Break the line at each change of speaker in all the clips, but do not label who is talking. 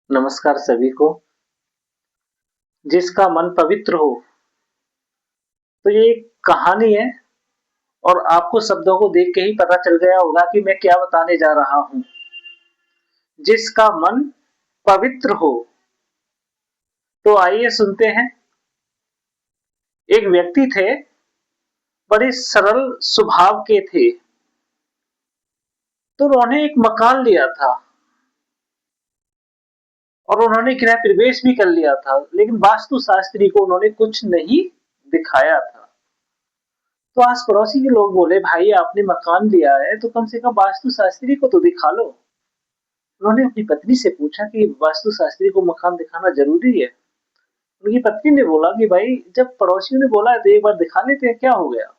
नमस्कार सभी को। जिसका मन पवित्र हो, तो ये एक कहानी है और आपको शब्दों को देख के ही पता चल गया होगा कि मैं क्या बताने जा रहा हूँ। जिसका मन पवित्र हो, तो आइए सुनते हैं। एक व्यक्ति थे, बड़े सरल स्वभाव के थे। तो उन्होंने एक मकान लिया था और उन्होंने गृह प्रवेश भी कर लिया था, लेकिन वास्तु शास्त्री को उन्होंने कुछ नहीं दिखाया था। तो आस पड़ोसी के लोग बोले, भाई आपने मकान लिया है तो कम से कम वास्तु शास्त्री को तो दिखा लो। उन्होंने अपनी पत्नी से पूछा कि वास्तु शास्त्री को मकान दिखाना जरूरी है। उनकी पत्नी ने बोला कि भाई जब पड़ोसियों ने बोला है तो एक बार दिखा लेते हैं, क्या हो गया।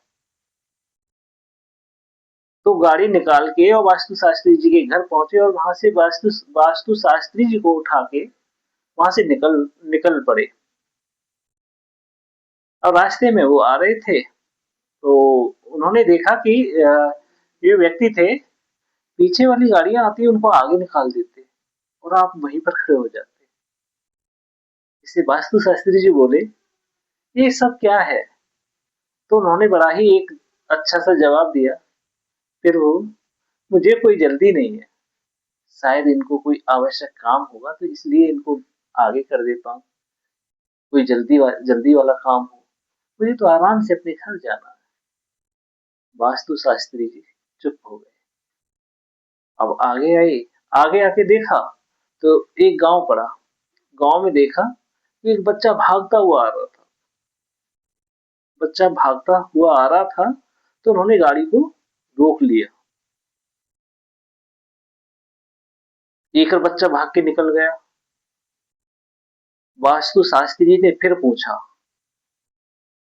तो गाड़ी निकाल के और वास्तु शास्त्री जी के घर पहुंचे और वहां से वास्तु वास्तु शास्त्री जी को उठा के वहां से निकल निकल पड़े। और रास्ते में वो आ रहे थे तो उन्होंने देखा कि ये व्यक्ति थे, पीछे वाली गाड़ियां आती है उनको आगे निकाल देते और आप वहीं पर खड़े हो जाते। इससे वास्तु शास्त्री जी बोले, ये सब क्या है। तो उन्होंने बड़ा ही एक अच्छा सा जवाब दिया। फिर वो, मुझे कोई जल्दी नहीं है, शायद इनको कोई आवश्यक काम होगा तो इसलिए इनको आगे कर देता हूँ। कोई जल्दी वाला काम हो, मुझे तो आराम से अपने घर जाना है। वास्तु शास्त्री जी चुप हो गए। अब आगे आए, आगे आके देखा तो एक गांव पड़ा। गांव में देखा कि एक बच्चा भागता हुआ आ रहा था। बच्चा भागता हुआ आ रहा था तो उन्होंने गाड़ी को रोक लिया। एक और बच्चा भाग के निकल गया। वास्तु शास्त्री ने फिर पूछा,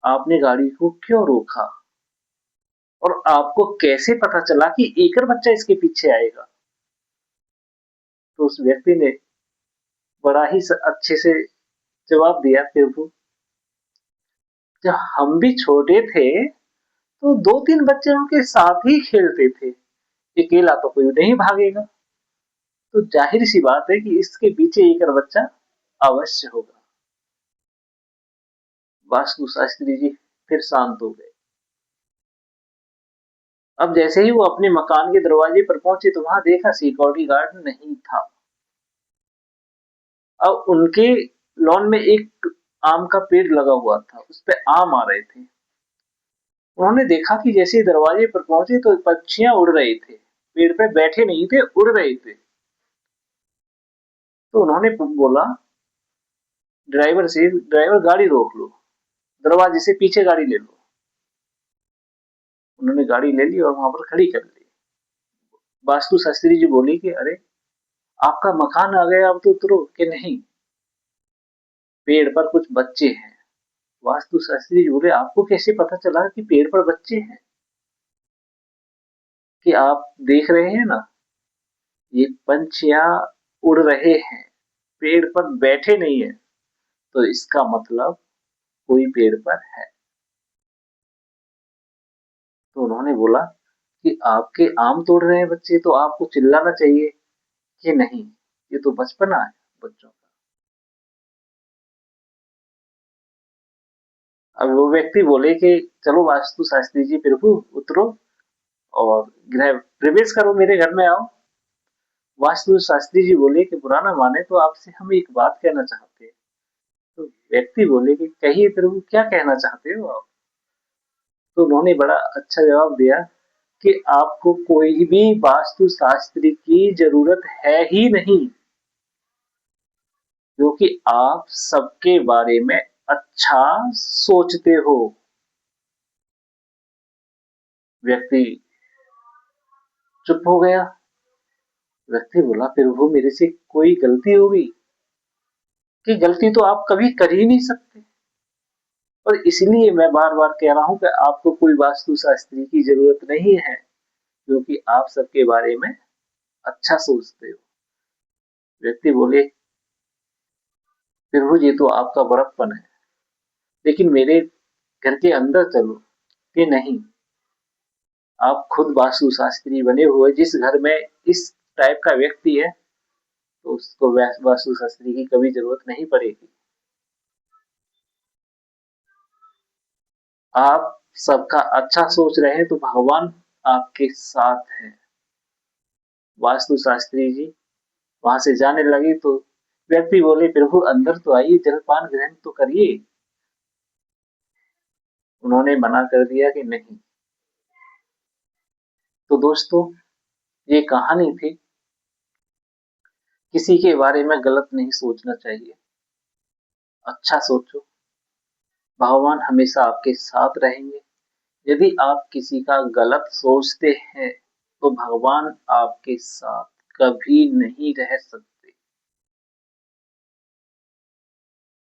आपने गाड़ी को क्यों रोका और आपको कैसे पता चला कि एक और बच्चा इसके पीछे आएगा। तो उस व्यक्ति ने बड़ा ही अच्छे से जवाब दिया, प्रभु जब हम भी छोटे थे तो दो तीन बच्चे उनके साथ ही खेलते थे, अकेला तो कोई नहीं भागेगा। तो जाहिर सी बात है कि इसके पीछे एक और बच्चा अवश्य होगा। वास्तु शास्त्री जी फिर शांत हो गए। अब जैसे ही वो अपने मकान के दरवाजे पर पहुंचे तो वहां देखा सिक्योरिटी गार्ड नहीं था। अब उनके लॉन में एक आम का पेड़ लगा हुआ था, उस पे आम आ रहे थे। उन्होंने देखा कि जैसे ही दरवाजे पर पहुंचे तो पक्षियां उड़ रहे थे, पेड़ पे बैठे नहीं थे, उड़ रहे थे। तो उन्होंने बोला ड्राइवर से, ड्राइवर गाड़ी रोक लो, दरवाजे से पीछे गाड़ी ले लो। उन्होंने गाड़ी ले ली और वहां पर खड़ी कर ली। वास्तु शास्त्री जी बोली कि अरे आपका मकान आ गया, अब तो उतरो। कि नहीं, पेड़ पर कुछ बच्चे हैं। वास्तु शास्त्री जी बोले, आपको कैसे पता चला कि पेड़ पर बच्चे हैं। कि आप देख रहे हैं ना, ये पंछियां उड़ रहे हैं, पेड़ पर बैठे नहीं है, तो इसका मतलब कोई पेड़ पर है। तो उन्होंने बोला कि आपके आम तोड़ रहे हैं बच्चे, तो आपको चिल्लाना चाहिए कि नहीं, ये तो बचपना है बच्चों का। अब वो व्यक्ति बोले कि चलो वास्तु शास्त्री जी, प्रभु उतरो और गृह प्रवेश करो, मेरे घर में आओ। वास्तु शास्त्री जी बोले कि बुरा ना माने तो आपसे हम एक बात कहना चाहते हैं। तो व्यक्ति बोले कि कहिए प्रभु, क्या कहना चाहते हो आप। तो उन्होंने बड़ा अच्छा जवाब दिया कि आपको कोई भी वास्तु शास्त्री की जरूरत है ही नहीं, क्योंकि आप सबके बारे में अच्छा सोचते हो। व्यक्ति चुप हो गया। व्यक्ति बोला, प्रभु मेरे से कोई गलती हो गई। कि गलती तो आप कभी कर ही नहीं सकते, और इसलिए मैं बार बार कह रहा हूं कि आपको कोई वास्तु शास्त्री की जरूरत नहीं है, क्योंकि आप सबके बारे में अच्छा सोचते हो। व्यक्ति बोले, प्रभु ये तो आपका बड़प्पन है, लेकिन मेरे घर के अंदर चलो। कि नहीं, आप खुद वास्तु शास्त्री बने हुए, जिस घर में इस टाइप का व्यक्ति है, तो उसको वास्तु-शास्त्री की कभी ज़रूरत नहीं पड़ेगी। आप सबका अच्छा सोच रहे हैं तो भगवान आपके साथ हैं। वास्तु शास्त्री जी वहाँ से जाने लगे तो व्यक्ति बोले, प्रभु अंदर तो आइए, जलपान ग्रहण तो करिए। उन्होंने मना कर दिया कि नहीं। तो दोस्तों, ये कहानी थी। किसी के बारे में गलत नहीं सोचना चाहिए। अच्छा सोचो, भगवान हमेशा आपके साथ रहेंगे। यदि आप किसी का गलत सोचते हैं, तो भगवान आपके साथ कभी नहीं रह सकते,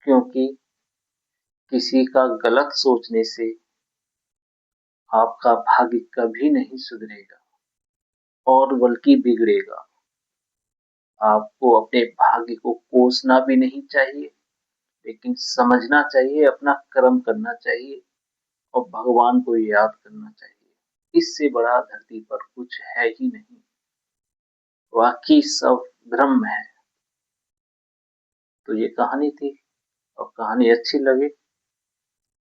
क्योंकि किसी का गलत सोचने से आपका भाग्य कभी नहीं सुधरेगा और बल्कि बिगड़ेगा। आपको अपने भाग्य को कोसना भी नहीं चाहिए, लेकिन समझना चाहिए, अपना कर्म करना चाहिए और भगवान को याद करना चाहिए। इससे बड़ा धरती पर कुछ है ही नहीं। बाकी सब भ्रम है। तो ये कहानी थी, और कहानी अच्छी लगे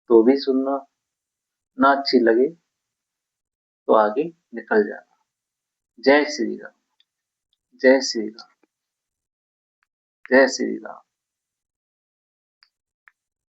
तो भी सुनना, ना अच्छी लगे तो आगे निकल जाना। जय श्री राम। जय श्री राम। जय श्री राम।